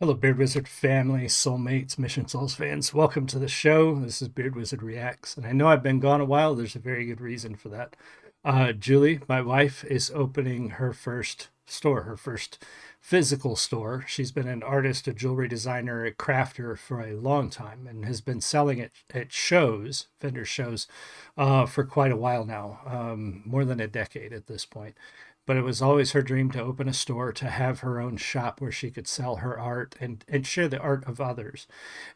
Hello, Beard Wizard family, soulmates, Mission Souls fans. Welcome to the show. This is Beard Wizard Reacts. And I know I've been gone a while. There's a very good reason for that. Julie, my wife, is opening her first store, her first physical store. She's been an artist, a jewelry designer, a crafter for a long time and has been selling it at shows, vendor shows, for quite a while now, more than a decade at this point. But it was always her dream to open a store, to have her own shop where she could sell her art and share the art of others.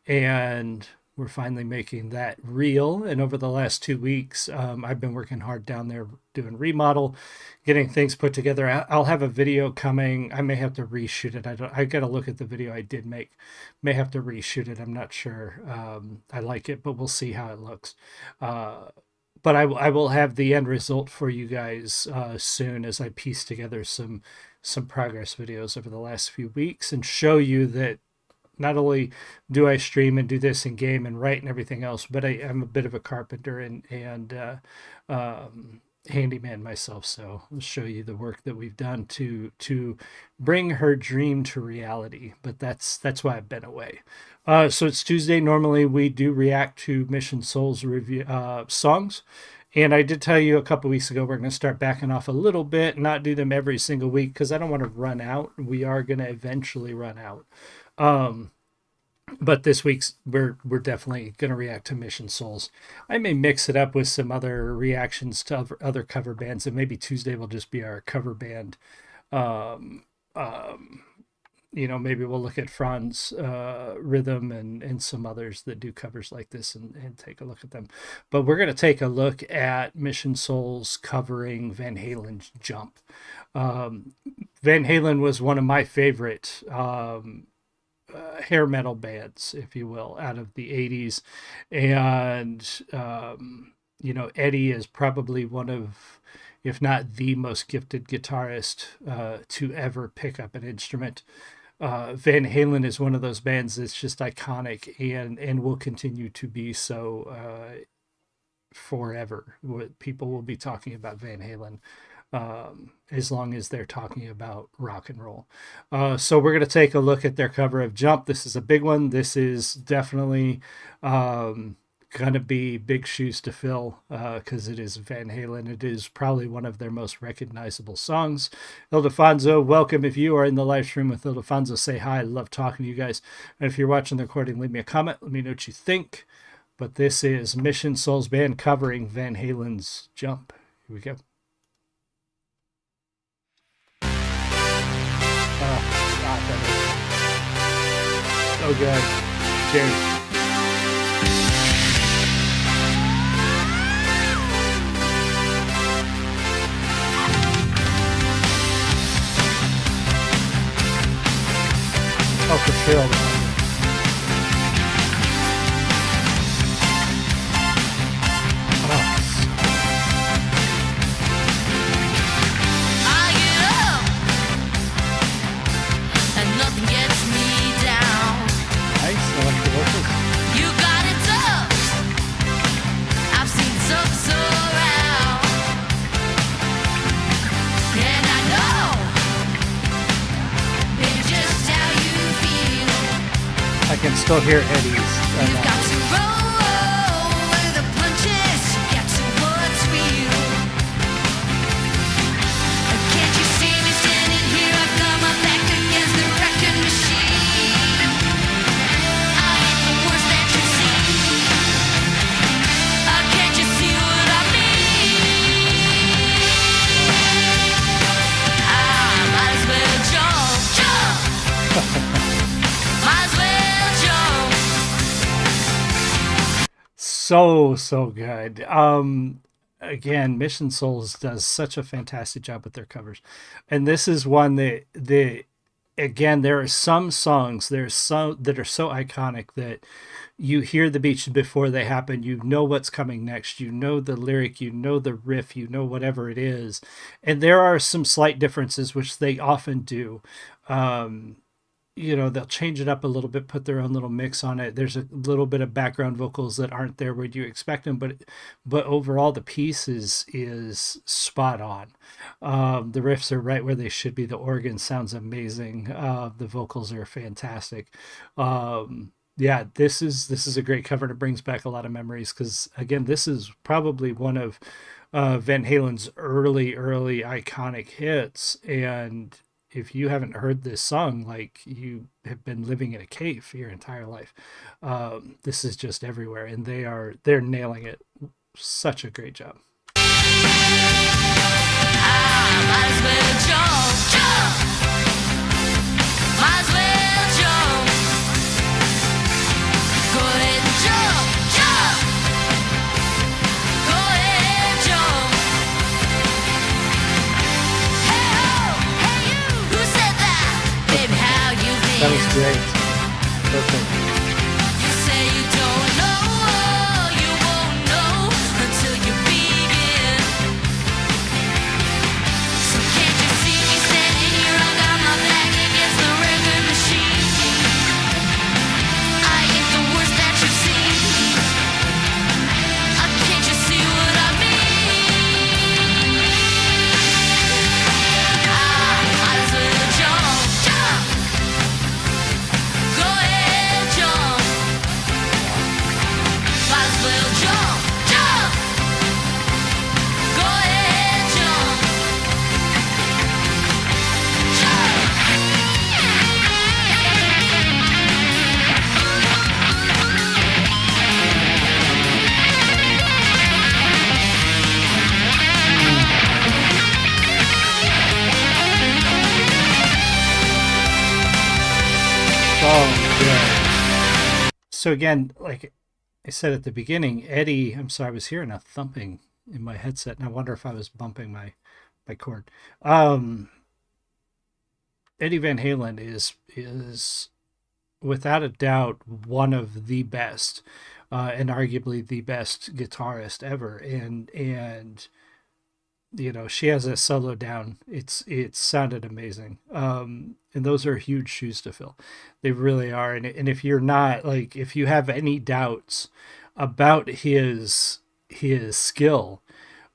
And we're finally making that real. And over the last 2 weeks, I've been working hard down there doing remodel, getting things put together. I'll have a video coming. I may have to reshoot it. I got to look at the video I did make. May have to reshoot it. I'm not sure. I like it, but we'll see how it looks. But I will have the end result for you guys soon, as I piece together some progress videos over the last few weeks and show you that not only do I stream and do this in game and write and everything else, but I'm a bit of a carpenter and handyman myself. So I'll show you the work that we've done to bring her dream to reality. But that's why I've been away. So it's Tuesday. Normally we do react to Mission Souls review songs. And I did tell you a couple weeks ago, we're going to start backing off a little bit, not do them every single week because I don't want to run out. We are going to eventually run out. But this week's we're definitely going to react to Mission Souls. I may mix it up with some other reactions to other cover bands, and maybe Tuesday will just be our cover band. Maybe we'll look at Franz Rhythm and some others that do covers like this and take a look at them. But we're going to take a look at Mission Souls covering Van Halen's Jump. Van Halen was one of my favorite hair metal bands, if you will, out of the 80s. And, Eddie is probably one of, if not the most gifted guitarist to ever pick up an instrument. Van Halen is one of those bands that's just iconic and will continue to be so forever. People will be talking about Van Halen as long as they're talking about rock and roll. So we're going to take a look at their cover of Jump. This is a big one. This is definitely going to be big shoes to fill because it is Van Halen. It is probably one of their most recognizable songs. Ildefonso, welcome. If you are in the live stream with Ildefonso, say hi. I love talking to you guys. And if you're watching the recording, leave me a comment. Let me know what you think. But this is Mission Souls Band covering Van Halen's Jump. Here we go. Oh, good. Cheers. Oh, for sure. I can still hear Eddie's. You've got to roll with the punches, get to what's real. Can't you see me standing here? I've got my back against the wrecking machine. I ain't the worst that you see. Can't you see what I mean? I might as well jump. Might as well. So good. Again, Mission Souls does such a fantastic job with their covers, and this is one that again, there are some songs that are so iconic that you hear the beats before they happen. You know what's coming next. You know the lyric. You know the riff. You know whatever it is, and there are some slight differences, which they often do. they'll change it up a little bit, put their own little mix on it. There's a little bit of background vocals that aren't there where you expect them, but overall the piece is spot on. The riffs are right where they should be. The organ sounds amazing. The vocals are fantastic. Yeah, this is a great cover, and it brings back a lot of memories because again, this is probably one of Van Halen's early iconic hits, and if you haven't heard this song, like you have been living in a cave for your entire life. This is just everywhere, and they're nailing it. Such a great job. Might as well jump. Might as well jump. Go ahead and jump. Go ahead, jump. Hey ho, hey you. Who said that? Baby, how you been? That was great. Perfect. You say you don't know, you won't know until you begin. So can't you see me standing here? I got my back against the record machine. I ain't the worst that you've seen. Can't you see what I mean? Might as well jump. Go ahead, jump. Might as well jump. Go ahead, jump. Oh, yeah. So again, like I said at the beginning, Eddie, I'm sorry, I was hearing a thumping in my headset, and I wonder if I was bumping my cord. Eddie Van Halen is without a doubt one of the best, and arguably the best guitarist ever. And she has a solo down. It sounded amazing. And those are huge shoes to fill. They really are. And if you're not like, if you have any doubts about his skill,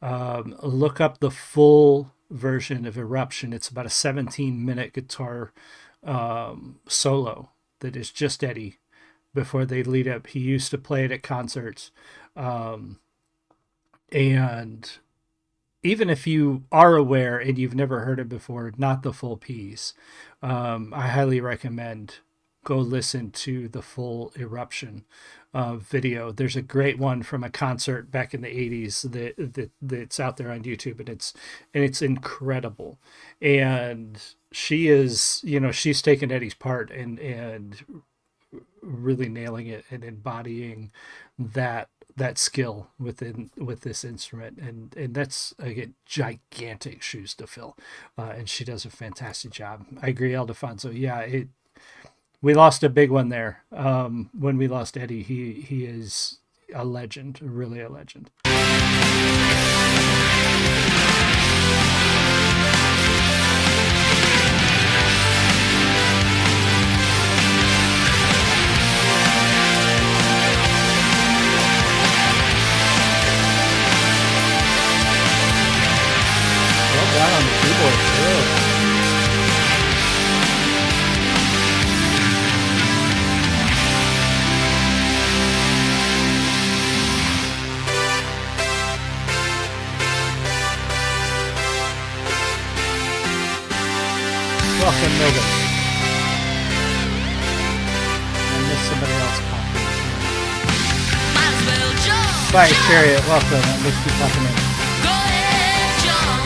look up the full version of Eruption. It's about a 17-minute guitar solo that is just Eddie before they lead up. He used to play it at concerts. And even if you are aware and you've never heard it before, not the full piece, I highly recommend go listen to the full Eruption video. There's a great one from a concert back in the 80s that's out there on YouTube, and it's incredible. And she is, she's taken Eddie's part and really nailing it and embodying that skill with this instrument, and that's again gigantic shoes to fill, and she does a fantastic job. I agree, Aldefonso. Yeah, we lost a big one there. When we lost Eddie, he is a legend, really a legend. Well done on the keyboard too. Welcome, Milton. I missed somebody else popping in. Might as well jump. Bye, Chariot. Welcome. I missed you popping in. Go ahead, jump.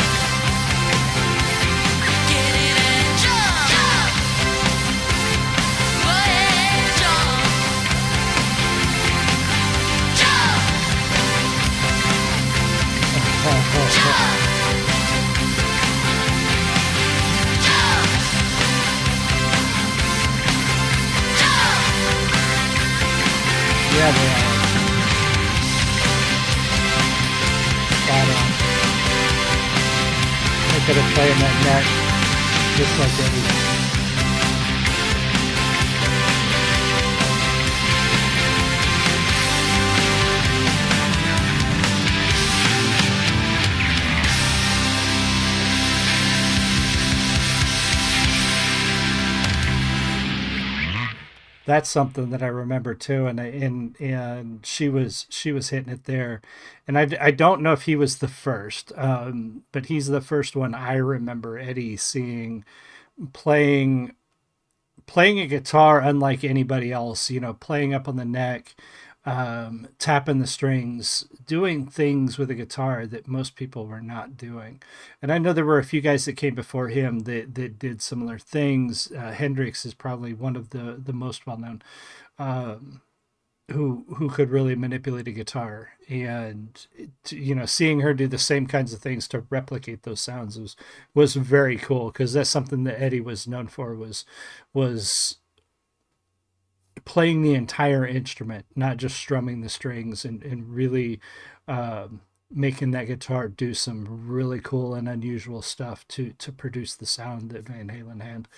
Get in and jump. Go ahead, jump. Jump. Yeah, they are. Spot on. Look at it playing that neck, just like Eddie. That's something that I remember too, and she was hitting it there, and I don't know if he was the first, but he's the first one I remember Eddie seeing playing playing a guitar unlike anybody else. You know, playing up on the neck, tapping the strings, doing things with a guitar that most people were not doing. And I know there were a few guys that came before him that did similar things. Hendrix is probably one of the most well known, who could really manipulate a guitar, and you know, seeing her do the same kinds of things to replicate those sounds was very cool, because that's something that Eddie was known for, was playing the entire instrument, not just strumming the strings, and really making that guitar do some really cool and unusual stuff to produce the sound that Van Halen had,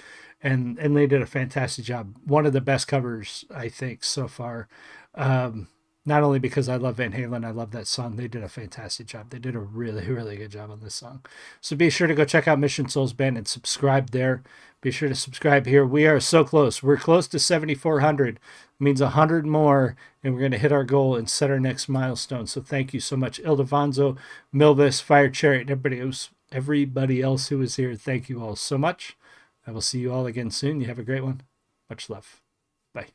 and they did a fantastic job. One of the best covers I think so far. Um, Not only because I love Van Halen, I love that song. They did a fantastic job. They did a really, really good job on this song. So be sure to go check out Mission Souls Band and subscribe there. Be sure to subscribe here. We are so close. We're close to 7,400. It means 100 more, and we're going to hit our goal and set our next milestone. So thank you so much, Ildefonso, Milvis, Fire Chariot, and everybody else who is here. Thank you all so much. I will see you all again soon. You have a great one. Much love. Bye.